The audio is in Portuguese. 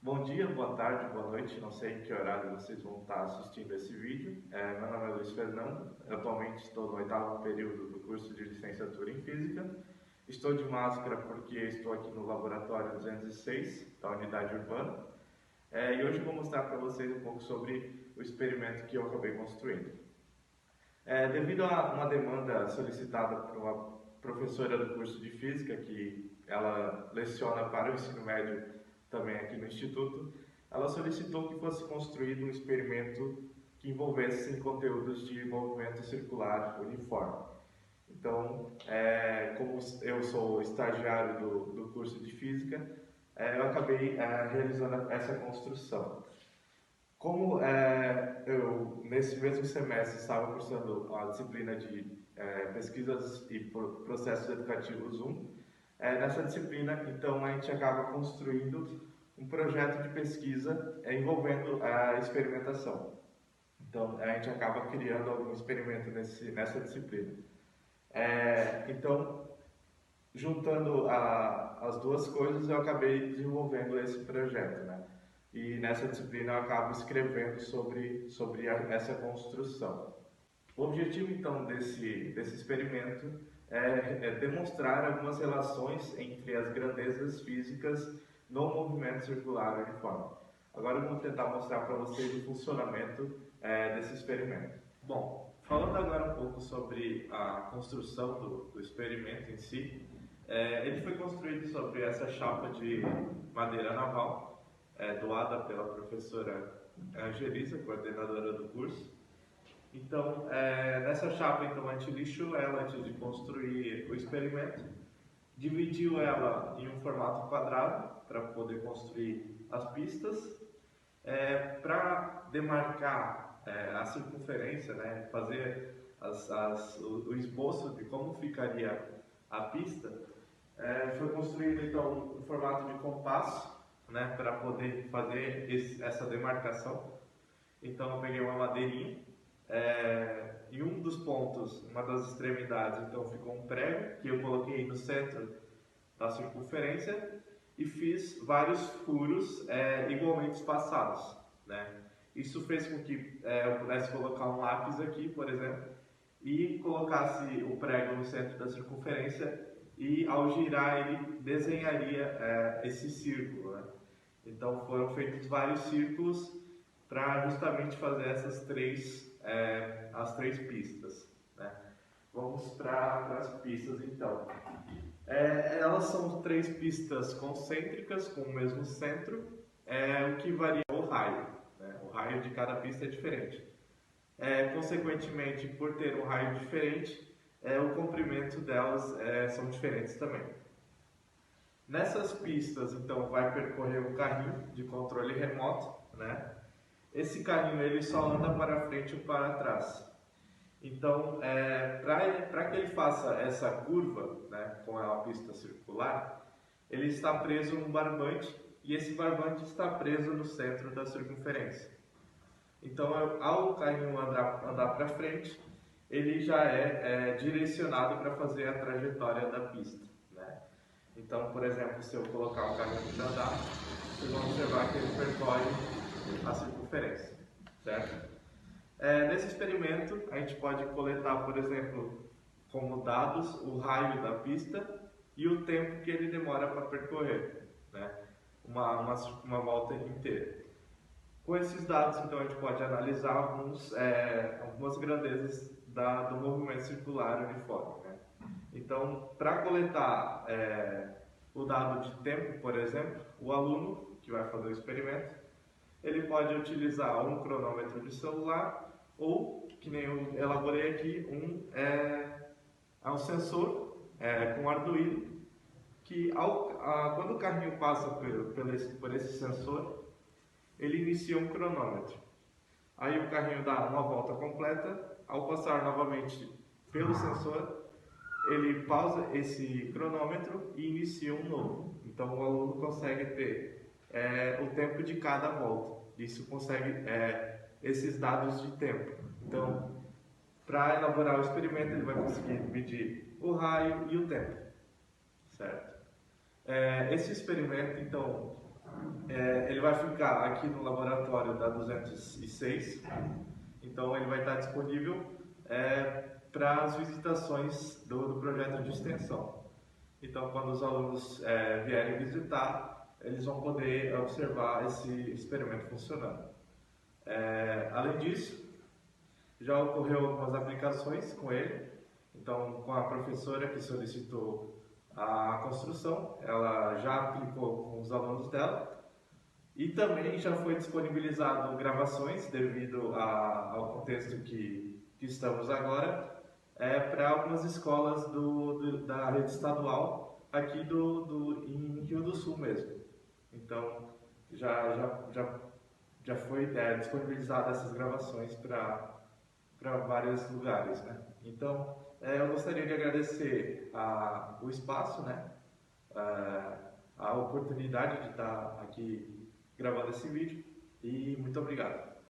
Bom dia, boa tarde, boa noite, não sei em que horário vocês vão estar assistindo esse vídeo. Meu nome é Luiz Fernando, atualmente estou no 8º período do curso de licenciatura em Física. Estou de máscara porque estou aqui no laboratório 206 da unidade urbana. E hoje vou mostrar para vocês um pouco sobre o experimento que eu acabei construindo. Devido a uma demanda solicitada por uma professora do curso de Física, que ela leciona para o ensino médio também aqui no Instituto, ela solicitou que fosse construído um experimento que envolvesse conteúdos de movimento circular uniforme. Então, como eu sou estagiário do curso de Física, eu acabei realizando essa construção. Como eu, nesse mesmo semestre, estava cursando a disciplina de Pesquisas e Processos Educativos 1, nessa disciplina, então, a gente acaba construindo um projeto de pesquisa envolvendo a experimentação. Então, a gente acaba criando algum experimento nessa disciplina. Então, juntando as duas coisas, eu acabei desenvolvendo esse projeto, né? E nessa disciplina eu acabo escrevendo sobre essa construção. O objetivo, então, desse experimento é demonstrar algumas relações entre as grandezas físicas no movimento circular uniforme. Agora eu vou tentar mostrar para vocês o funcionamento desse experimento. Bom, falando agora um pouco sobre a construção do experimento em si, ele foi construído sobre essa chapa de madeira naval, doada pela professora Angelisa, coordenadora do curso. Então, nessa chapa, então, a gente lixou ela antes de construir o experimento, dividiu ela em um formato quadrado para poder construir as pistas, para demarcar a circunferência, né, fazer o esboço de como ficaria a pista. Foi construído então um formato de compasso, né, para poder fazer essa demarcação. Então eu peguei uma madeirinha, em um dos pontos, uma das extremidades, então ficou um prego que eu coloquei no centro da circunferência e fiz vários furos igualmente espaçados, né? Isso fez com que eu pudesse colocar um lápis aqui, por exemplo, e colocasse o prego no centro da circunferência e ao girar ele desenharia esse círculo, né? Então foram feitos vários círculos para justamente fazer as três pistas, né? Vamos para as pistas então. Elas são três pistas concêntricas com o mesmo centro, o que varia é o raio, né? O raio de cada pista é diferente. Consequentemente, por ter um raio diferente, o comprimento delas são diferentes também. Nessas pistas, então, vai percorrer um carrinho de controle remoto, né? Esse carrinho ele só anda para frente ou para trás. Então, para que ele faça essa curva, né, com a pista circular, ele está preso num barbante e esse barbante está preso no centro da circunferência. Então, ao carrinho andar para frente, ele já é direcionado para fazer a trajetória da pista, né? Então, por exemplo, se eu colocar o carrinho para andar, vocês vão observar que ele percorre a circunferência, certo? Nesse experimento, a gente pode coletar, por exemplo, como dados o raio da pista e o tempo que ele demora para percorrer, né? Uma volta inteira. Com esses dados, então, a gente pode analisar algumas grandezas do movimento circular uniforme, né? Então, para coletar o dado de tempo, por exemplo, o aluno que vai fazer o experimento, ele pode utilizar um cronômetro de celular ou, que nem eu elaborei aqui, um sensor com Arduino, que quando o carrinho passa por esse sensor, ele inicia um cronômetro. Aí o carrinho dá uma volta completa, ao passar novamente pelo sensor, ele pausa esse cronômetro e inicia um novo. Então o aluno consegue ter o tempo de cada volta. Isso consegue esses dados de tempo. Então, para elaborar o experimento, ele vai conseguir medir o raio e o tempo, certo? Esse experimento, então, Ele vai ficar aqui no laboratório da 206, então ele vai estar disponível para as visitações do projeto de extensão. Então, quando os alunos vierem visitar, eles vão poder observar esse experimento funcionando. Além disso, já ocorreu algumas aplicações com ele. Então, com a professora que solicitou a construção, ela já aplicou com os alunos dela. E também já foi disponibilizado gravações, devido ao contexto que estamos agora, para algumas escolas da rede estadual aqui em Rio do Sul mesmo. Então, já foi disponibilizado essas gravações para vários lugares, né? Então, eu gostaria de agradecer o espaço, né? A oportunidade de estar aqui gravando esse vídeo e muito obrigado.